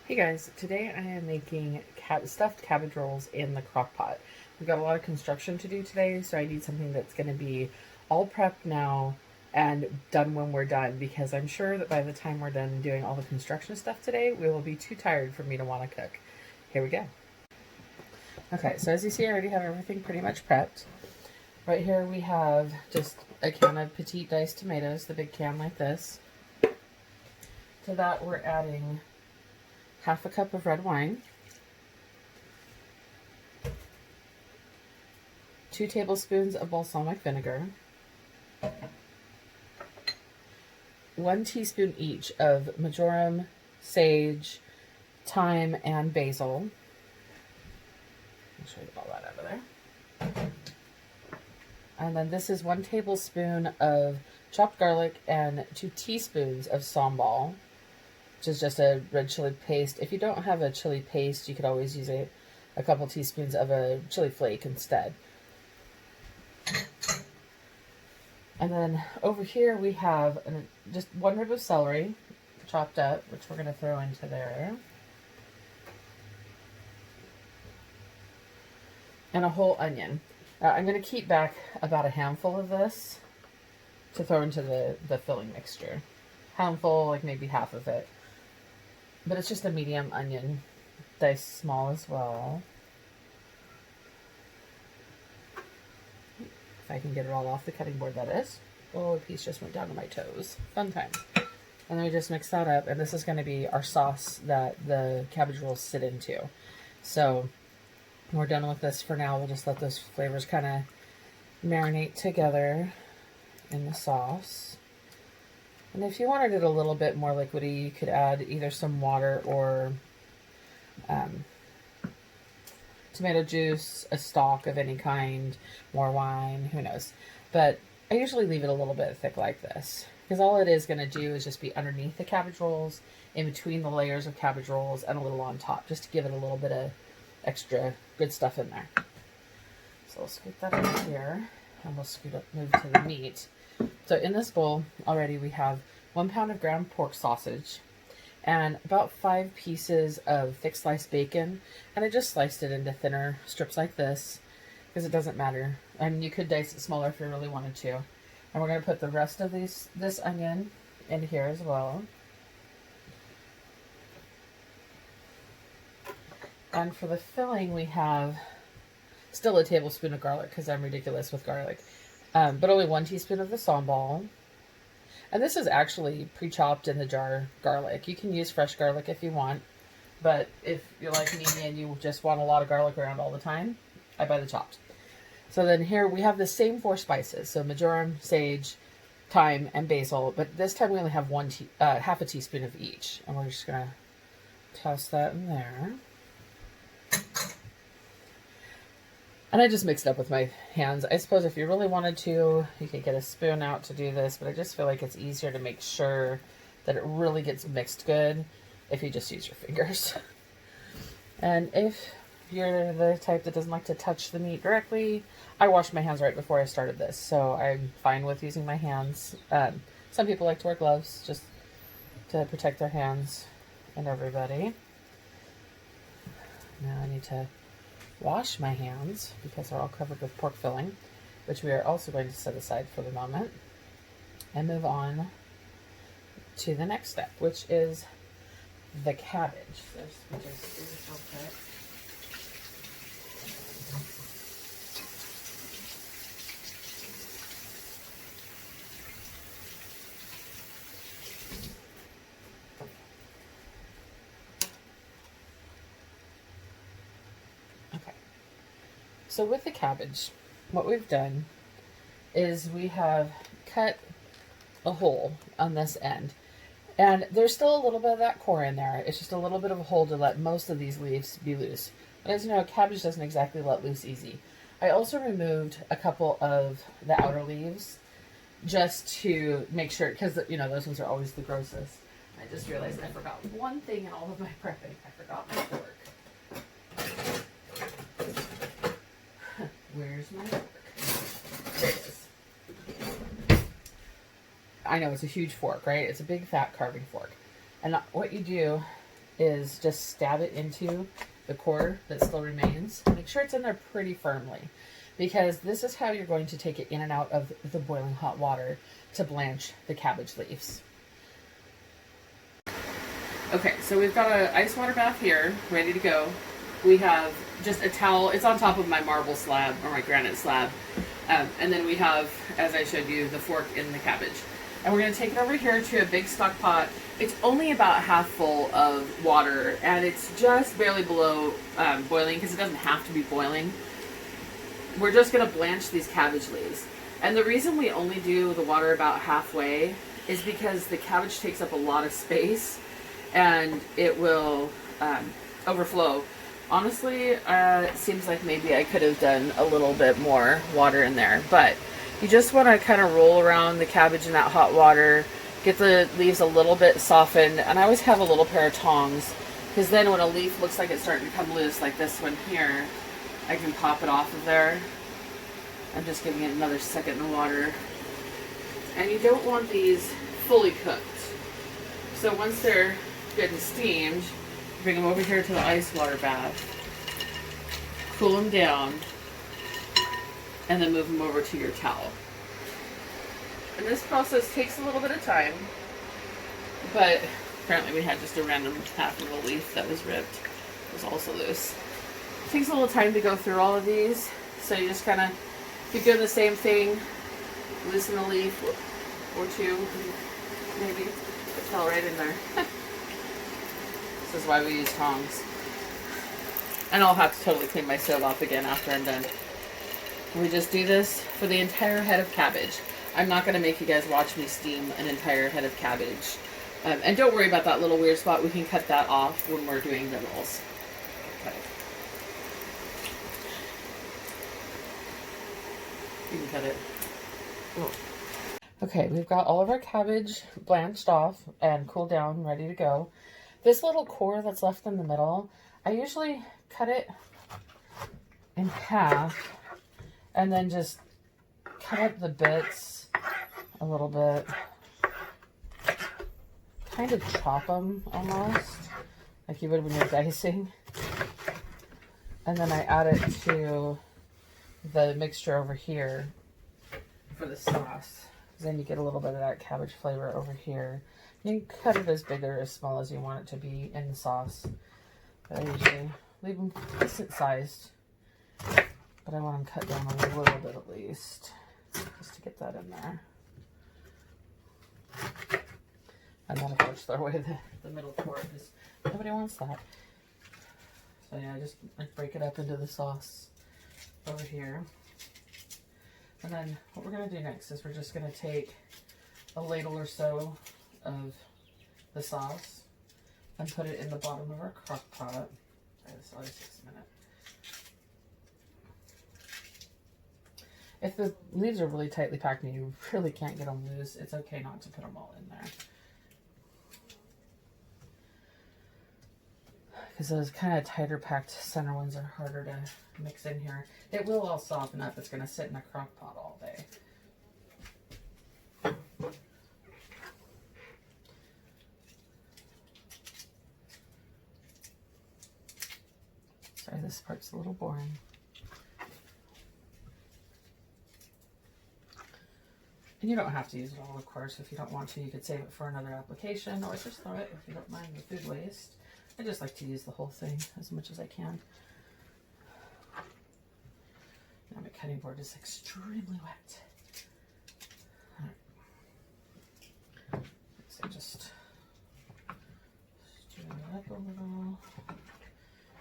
Hey guys, today I am making stuffed cabbage rolls in the crock pot. We've got a lot of construction to do today, so I need something that's going to be all prepped now and done when we're done, because I'm sure that by the time we're done doing all the construction stuff today, we will be too tired for me to want to cook. Here we go. Okay, so as you see, I already have everything pretty much prepped. Right here we have just a can of petite diced tomatoes, the big can like this. To that we're adding half a cup of red wine, 2 tablespoons of balsamic vinegar, 1 teaspoon each of marjoram, sage, thyme, and basil. Make sure I get all that out of there. And then this is 1 tablespoon of chopped garlic and 2 teaspoons of sambal, which is just a red chili paste. If you don't have a chili paste, you could always use a couple teaspoons of a chili flake instead. And then over here we have just 1 rib of celery chopped up, which we're going to throw into there. And a whole onion. I'm going to keep back about a handful of this to throw into the filling mixture. Handful, like maybe half of it. But it's just a medium onion, diced small as well. If I can get it all off the cutting board, that is. Oh, a piece just went down to my toes. Fun time. And then we just mix that up, and this is going to be our sauce that the cabbage rolls sit into. So when we're done with this for now, we'll just let those flavors kind of marinate together in the sauce. And if you wanted it a little bit more liquidy, you could add either some water or tomato juice, a stock of any kind, more wine, who knows. But I usually leave it a little bit thick like this, because all it is going to do is just be underneath the cabbage rolls, in between the layers of cabbage rolls, and a little on top, just to give it a little bit of extra good stuff in there. So we'll scoop that in here, and we'll move to the meat. So in this bowl already we have 1 pound of ground pork sausage and about 5 pieces of thick sliced bacon, and I just sliced it into thinner strips like this because it doesn't matter. And you could dice it smaller if you really wanted to. And we're going to put the rest of this onion in here as well. And for the filling we have still a tablespoon of garlic, because I'm ridiculous with garlic. But only 1 teaspoon of the sambal. And this is actually pre-chopped in the jar garlic. You can use fresh garlic if you want. But if you're like me and you just want a lot of garlic around all the time, I buy the chopped. So then here we have the same 4 spices. So marjoram, sage, thyme, and basil. But this time we only have half a teaspoon of each. And we're just going to toss that in there. And I just mixed it up with my hands. I suppose if you really wanted to, you could get a spoon out to do this, but I just feel like it's easier to make sure that it really gets mixed good if you just use your fingers. And if you're the type that doesn't like to touch the meat directly, I washed my hands right before I started this, so I'm fine with using my hands. Some people like to wear gloves just to protect their hands and everybody. Now I need to wash my hands because they're all covered with pork filling, which we are also going to set aside for the moment, and move on to the next step, which is the cabbage. So we just do this real quick. So with the cabbage, what we've done is we have cut a hole on this end. And there's still a little bit of that core in there. It's just a little bit of a hole to let most of these leaves be loose. But as you know, cabbage doesn't exactly let loose easy. I also removed a couple of the outer leaves just to make sure, because you know those ones are always the grossest. I just realized I forgot one thing in all of my prepping. I forgot my fork. Where's my fork? There it is. I know it's a huge fork, right? It's a big fat carving fork. And what you do is just stab it into the core that still remains. Make sure it's in there pretty firmly, because this is how you're going to take it in and out of the boiling hot water to blanch the cabbage leaves. Okay, so we've got an ice water bath here, ready to go. We have just a towel. It's on top of my marble slab, or my granite slab. And then we have, as I showed you, the fork in the cabbage. And we're going to take it over here to a big stock pot. It's only about half full of water, and it's just barely below boiling, because it doesn't have to be boiling. We're just going to blanch these cabbage leaves. And the reason we only do the water about halfway is because the cabbage takes up a lot of space, and it will overflow. Honestly, it seems like maybe I could have done a little bit more water in there, but you just want to kind of roll around the cabbage in that hot water, get the leaves a little bit softened, and I always have a little pair of tongs, because then when a leaf looks like it's starting to come loose, like this one here, I can pop it off of there. I'm just giving it another second in the water. And you don't want these fully cooked. So once they're good and steamed, bring them over here to the ice water bath, cool them down, and then move them over to your towel. And this process takes a little bit of time, but apparently we had just a random half of a leaf that was ripped. It was also loose. It takes a little time to go through all of these, so you just kind of keep doing the same thing. Loosen a leaf or two, maybe. It fell right in there. This is why we use tongs. And I'll have to totally clean my stove off again after I'm done. We just do this for the entire head of cabbage. I'm not going to make you guys watch me steam an entire head of cabbage. And don't worry about that little weird spot. We can cut that off when we're doing the rolls. Okay. You can cut it. Oh. Okay, we've got all of our cabbage blanched off and cooled down, ready to go. This little core that's left in the middle, I usually cut it in half and then just cut up the bits a little bit. Kind of chop them almost, like you would when you're dicing. And then I add it to the mixture over here for the sauce. Then you get a little bit of that cabbage flavor over here. You can cut it as big or as small as you want it to be in the sauce. But I usually leave them decent sized. But I want them cut down a little bit at least, just to get that in there. And then of course throw away the middle core, because nobody wants that. So yeah, just break it up into the sauce over here. And then what we're going to do next is we're just going to take a ladle or so of the sauce and put it in the bottom of our crock pot. This always takes a minute. If the leaves are really tightly packed and you really can't get them loose, it's okay not to put them all in there. Because those kind of tighter packed center ones are harder to mix in here. It will all soften up. It's going to sit in a crock pot all day. Sorry, this part's a little boring. And you don't have to use it all, of course. If you don't want to, you could save it for another application, or just throw it if you don't mind the food waste. I just like to use the whole thing as much as I can. Now my cutting board is extremely wet. Alright. So just stir it up a little.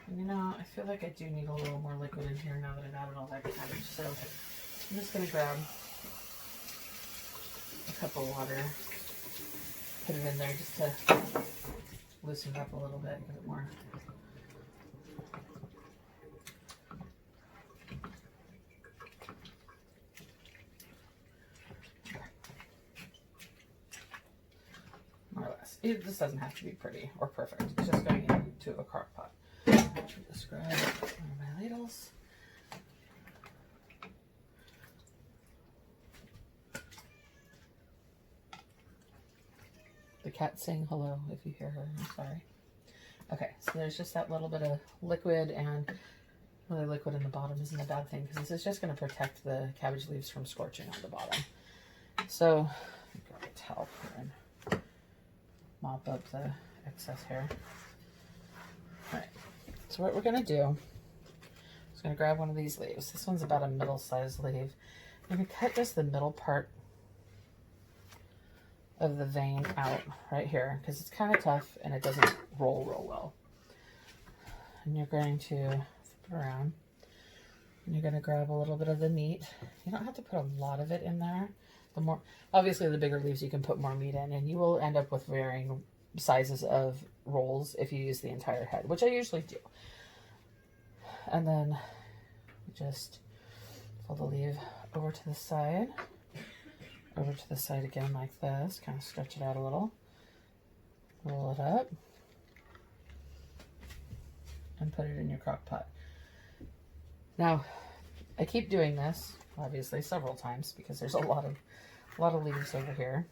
And you know, I feel like I do need a little more liquid in here now that I've added all that cabbage. So I'm just going to grab a cup of water, put it in there just to loosen it up a little bit, give it more. More or less. This doesn't have to be pretty or perfect. It's just going into a crock pot. Just grab one of my ladles. The cat's saying hello if you hear her. I'm sorry. Okay, so there's just that little bit of liquid, and really liquid in the bottom isn't a bad thing because this is just going to protect the cabbage leaves from scorching on the bottom. So, grab a towel here and mop up the excess hair. Alright, so what we're going to do is going to grab one of these leaves. This one's about a middle-sized leaf. I'm going to cut just the middle part of the vein out right here because it's kind of tough and it doesn't roll real well. And you're going to flip it around and you're going to grab a little bit of the meat. You don't have to put a lot of it in there. The more, obviously the bigger leaves you can put more meat in, and you will end up with varying sizes of rolls if you use the entire head, which I usually do. And then just fold the leaf over to the side. Over to the side again like this, kind of stretch it out a little, roll it up, and put it in your crock pot. Now, I keep doing this, obviously, several times because there's a lot of leaves over here.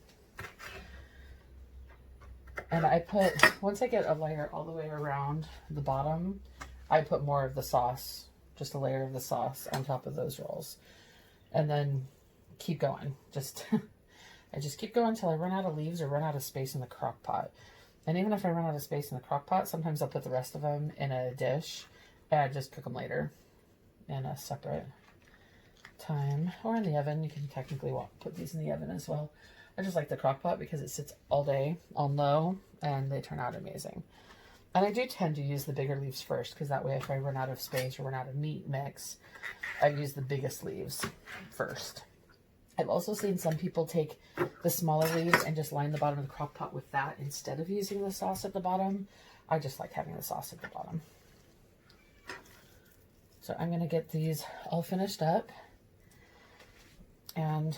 And I put, once I get a layer all the way around the bottom, I put more of the sauce, just a layer of the sauce on top of those rolls. And then keep going. I just keep going until I run out of leaves or run out of space in the crock pot. And even if I run out of space in the crock pot, sometimes I'll put the rest of them in a dish and just cook them later in a separate time. Or in the oven. You can technically put these in the oven as well. I just like the crock pot because it sits all day on low and they turn out amazing. And I do tend to use the bigger leaves first because that way if I run out of space or run out of meat mix, I use the biggest leaves first. I've also seen some people take the smaller leaves and just line the bottom of the crock pot with that instead of using the sauce at the bottom. I just like having the sauce at the bottom. So I'm going to get these all finished up and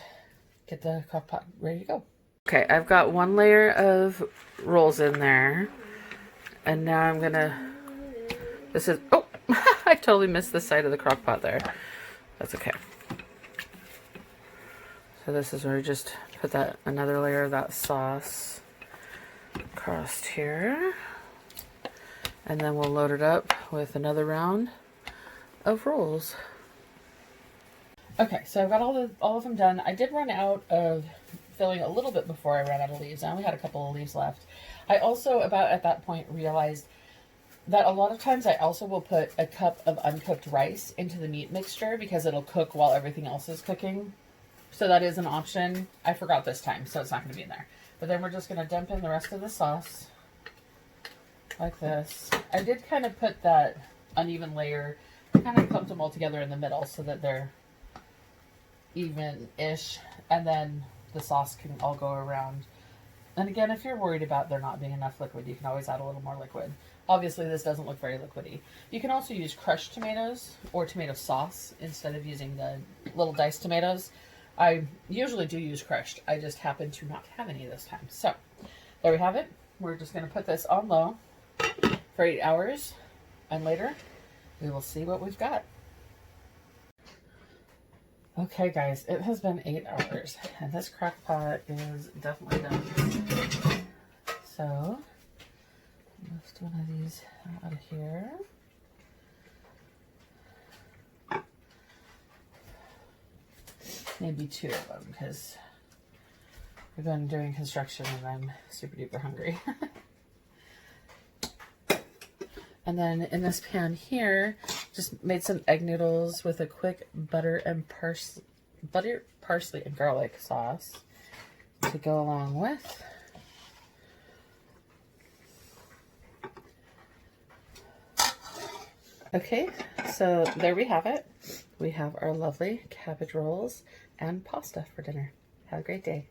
get the crock pot ready to go. Okay, I've got one layer of rolls in there. And now I'm going to, this is, oh, I totally missed the side of the crock pot there. That's okay. So this is where we just put that another layer of that sauce across here. And then we'll load it up with another round of rolls. Okay, so I've got all of them done. I did run out of filling a little bit before I ran out of leaves. I only had a couple of leaves left. I also, about at that point, realized that a lot of times I also will put a cup of uncooked rice into the meat mixture because it'll cook while everything else is cooking. So that is an option. I forgot this time, so it's not going to be in there. But then we're just going to dump in the rest of the sauce like this. I did kind of put that uneven layer, kind of clumped them all together in the middle so that they're even-ish. And then the sauce can all go around. And again, if you're worried about there not being enough liquid, you can always add a little more liquid. Obviously, this doesn't look very liquidy. You can also use crushed tomatoes or tomato sauce instead of using the little diced tomatoes. I usually do use crushed. I just happen to not have any this time. So, there we have it. We're just going to put this on low for 8 hours. And later, we will see what we've got. Okay, guys, it has been 8 hours. And this crock pot is definitely done. So, lift one of these out of here. Maybe 2 of them because we've been doing construction and I'm super duper hungry. And then in this pan here, just made some egg noodles with a quick butter, parsley, and garlic sauce to go along with. Okay, so there we have it. We have our lovely cabbage rolls and pasta for dinner. Have a great day.